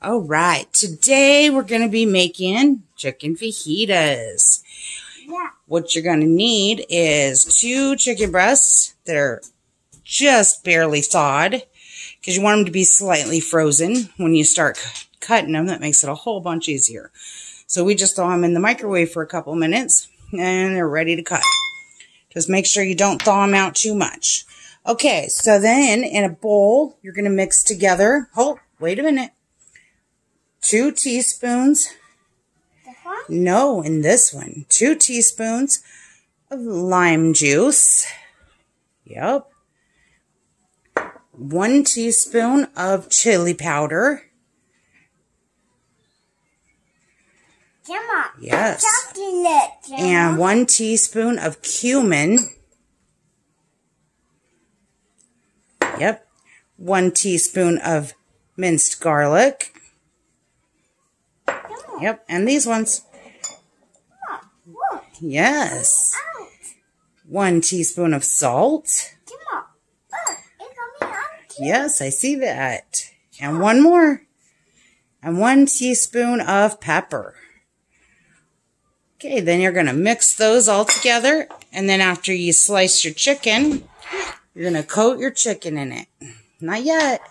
All right, today we're going to be making chicken fajitas. Yeah. What you're going to need is 2 chicken breasts that are just barely thawed, because you want them to be slightly frozen when you start cutting them. That makes it a whole bunch easier. So we just throw them in the microwave for a couple minutes, and they're ready to cut. Just make sure you don't thaw them out too much. Okay, so then in a bowl, you're going to mix together, wait a minute, 2 teaspoons, no, in this one, 2 teaspoons of lime juice, yep, 1 teaspoon of chili powder, Gemma, yes, chocolate, Gemma. And 1 teaspoon of cumin, yep, 1 teaspoon of minced garlic, yep, and these ones. Yes. 1 teaspoon of salt. Yes, I see that. And 1 more. And 1 teaspoon of pepper. Okay, then you're going to mix those all together. And then after you slice your chicken, you're going to coat your chicken in it. Not yet.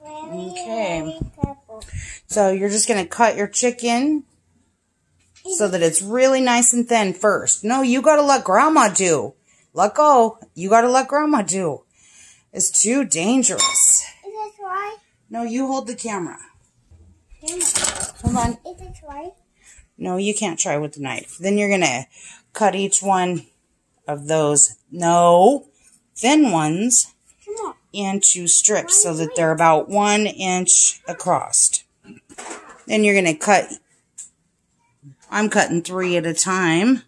Okay. So you're just going to cut your chicken so that it's really nice and thin first. No, you got to let Grandma do. Let go. You got to let Grandma do. It's too dangerous. Is it right? No, you hold the camera. Gemma, Hold on. is it right? No, you can't try with the knife. Then you're going to cut each one of those, thin ones Gemma, into strips so that they're about 1 inch across. Then you're going to cut, I'm cutting 3 at a time,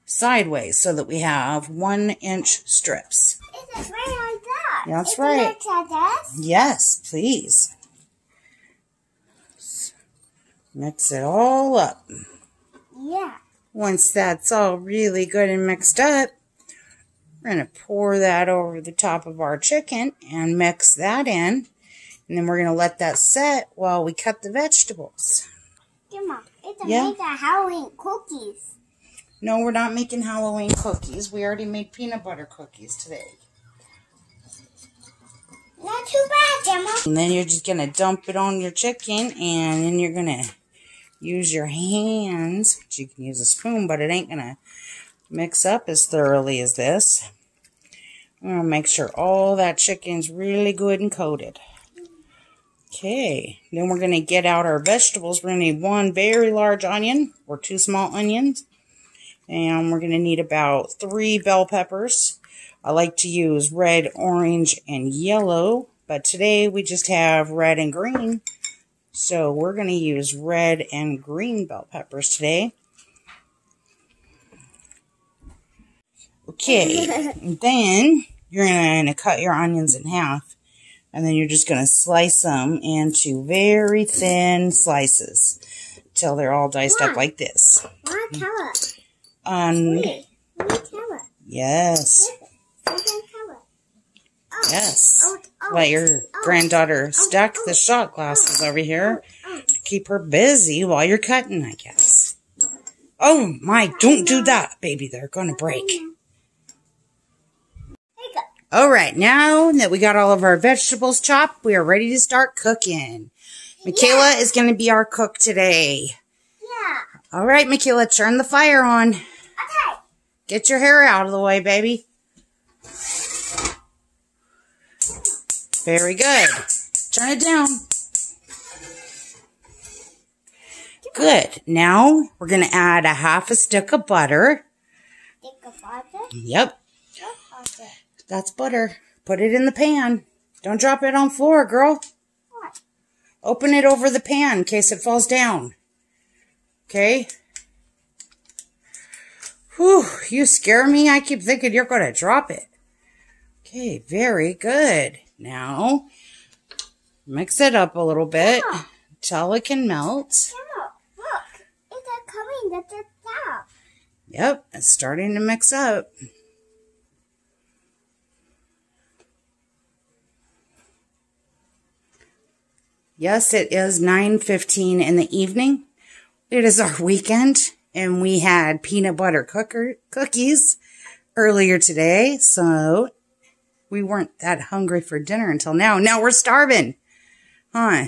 sideways, so that we have 1 inch strips. is it right like that? That's Is right. It like this? Yes, please. Mix it all up. Yeah. Once that's all really good and mixed up, we're going to pour that over the top of our chicken and mix that in. And then we're going to let that set while we cut the vegetables. Gemma, it's Yeah. make a Halloween cookies. No, we're not making Halloween cookies. We already made peanut butter cookies today. Not too bad, Gemma. And then you're just going to dump it on your chicken, and then you're going to use your hands, which you can use a spoon, but it ain't going to mix up as thoroughly as this. I'm going to make sure all that chicken's really good and coated. Okay, then we're going to get out our vegetables. We're going to need 1 very large onion or 2 small onions. And we're going to need about 3 bell peppers. I like to use red, orange, and yellow, but today we just have red and green. So we're going to use red and green bell peppers today. Okay, and then you're going to cut your onions in half, and then you're just going to slice them into very thin slices till they're all diced up like this. What color? Yes. What color? Yes. Let your granddaughter stack the shot glasses over here to keep her busy while you're cutting, I guess. Oh my, don't do that, baby. They're going to break. All right, now that we got all of our vegetables chopped, we are ready to start cooking. Michaela is going to be our cook today. Yeah. All right, Michaela, turn the fire on. Okay. Get your hair out of the way, baby. Very good. Turn it down. Good. Now, we're going to add a half a stick of butter. Stick of butter? Yep. What butter? That's butter. Put it in the pan. Don't drop it on the floor, girl. What? Open it over the pan in case it falls down. Okay? Whew, you scare me. I keep thinking you're going to drop it. Okay, very good. Now, mix it up a little bit until it can melt. Gemma, look. It's coming at the top. Yep, it's starting to mix up. Yes, it is 9:15 in the evening. It is our weekend, and we had peanut butter cookies earlier today, so we weren't that hungry for dinner until now. Now we're starving, huh?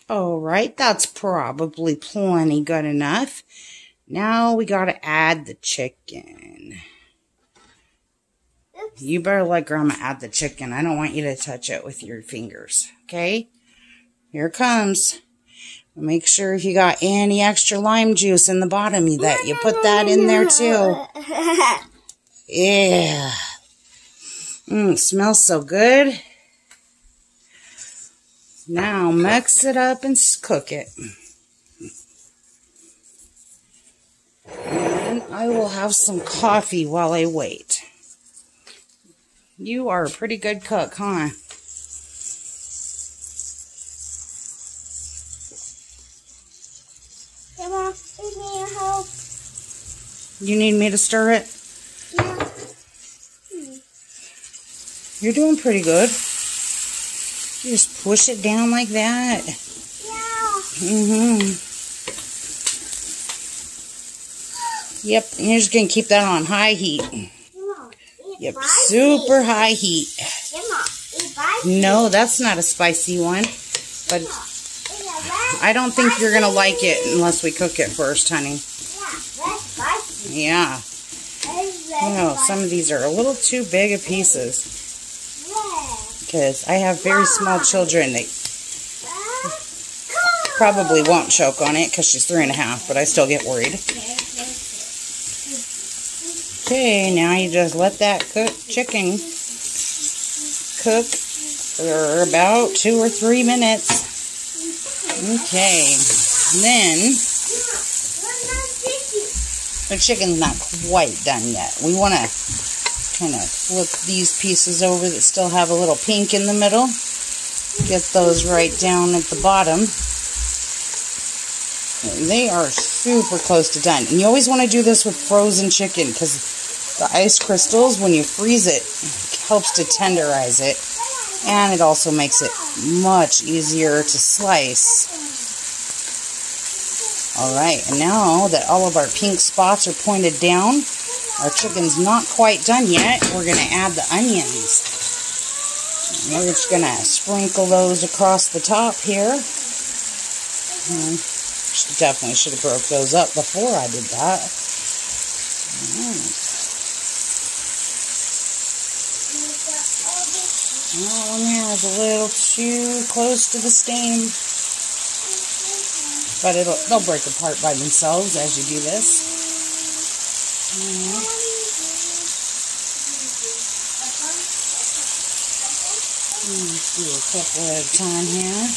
All right, that's probably plenty good enough. Now we got to add the chicken. Oops. You better let Grandma add the chicken. I don't want you to touch it with your fingers, okay? Here it comes. Make sure if you got any extra lime juice in the bottom, that you put that in there too. Yeah. It smells so good. Now mix it up and cook it. And I will have some coffee while I wait. You are a pretty good cook, huh? Grandma, give me your help. You need me to stir it? Yeah. You're doing pretty good. You just push it down like that. Yeah. Yep, and you're just going to keep that on high heat. Grandma, Yep, super high heat. Grandma, it's spicy. No, that's not a spicy one. But I don't think you're going to like it unless we cook it first, honey. Yeah, that's spicy. Yeah. No, some of these are a little too big of pieces. Because I have very small children. They probably won't choke on it because she's 3.5, but I still get worried. Okay, now you just let that chicken cook for about 2 or 3 minutes. Okay, then the chicken's not quite done yet. We want to kind of flip these pieces over that still have a little pink in the middle. Get those right down at the bottom. They are super close to done. And you always want to do this with frozen chicken because the ice crystals, when you freeze it, helps to tenderize it. And it also makes it much easier to slice. Alright, and now that all of our pink spots are pointed down, our chicken's not quite done yet. We're going to add the onions. We're just going to sprinkle those across the top here. Definitely should have broke those up before I did that. Oh, man, it's a little too close to the steam. But they'll break apart by themselves as you do this. Let's do a couple at a time here.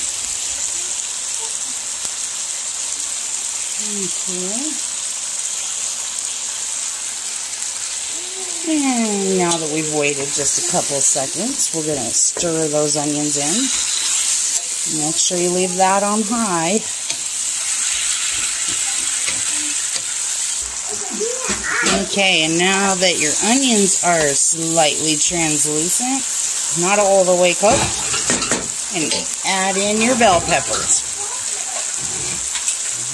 Okay. And now that we've waited just a couple seconds, we're going to stir those onions in. Make sure you leave that on high. Okay, and now that your onions are slightly translucent, not all the way cooked, and add in your bell peppers.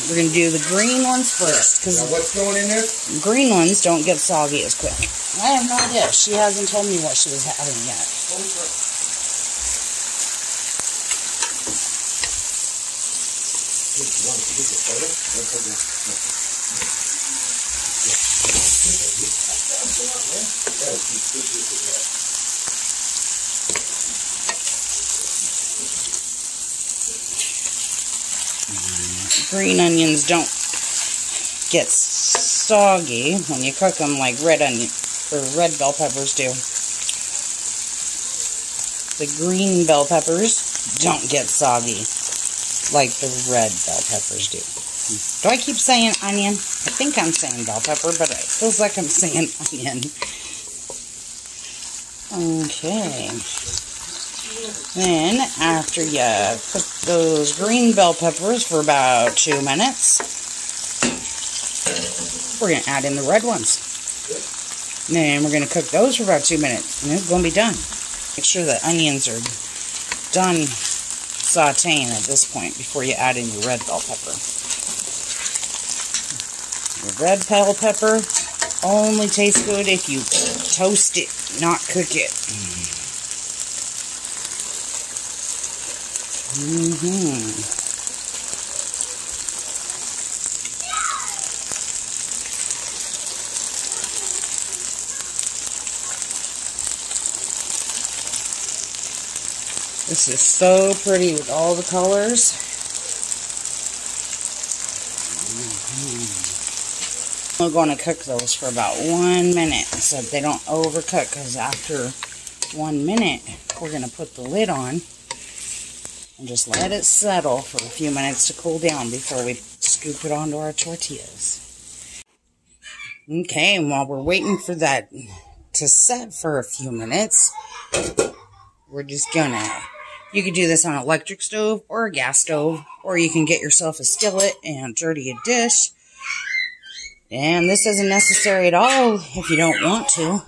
We're going to do the green ones first. Now what's going in there? Green ones don't get soggy as quick. I have no idea. She hasn't told me what she was having yet. Green onions don't get soggy when you cook them like red bell peppers do. The green bell peppers don't get soggy like the red bell peppers do. Do I keep saying onion? I think I'm saying bell pepper, but it feels like I'm saying onion. Okay. Then, after you cook those green bell peppers for about 2 minutes, we're going to add in the red ones. And then we're going to cook those for about 2 minutes, and it's going to be done. Make sure the onions are done sauteing at this point before you add in your red bell pepper. Your red bell pepper only tastes good if you toast it, not cook it. This is so pretty with all the colors. We're going to cook those for about 1 minute so that they don't overcook, because after 1 minute, we're going to put the lid on and just let it settle for a few minutes to cool down before we scoop it onto our tortillas. Okay, and while we're waiting for that to set for a few minutes, we're just gonna, you can do this on an electric stove or a gas stove, or you can get yourself a skillet and dirty a dish. And this isn't necessary at all if you don't want to.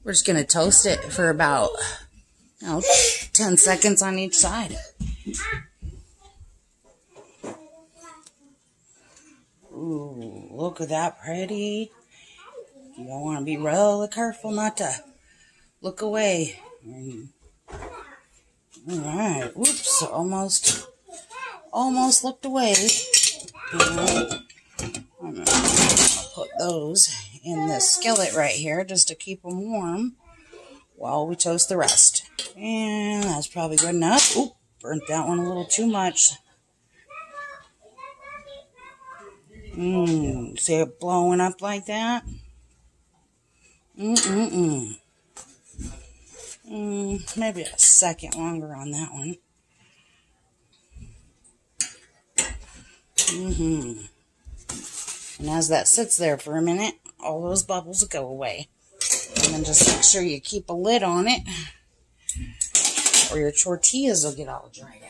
We're just gonna toast it for about 10 seconds on each side. Ooh, look at that pretty. You don't want to be really careful not to look away. Alright, whoops, almost looked away. I'm going to put those in this skillet right here just to keep them warm while we toast the rest. And that's probably good enough. Oop, burnt that one a little too much. See it blowing up like that? Maybe a second longer on that one. And as that sits there for a minute, all those bubbles will go away. And then just make sure you keep a lid on it, or your tortillas will get all dried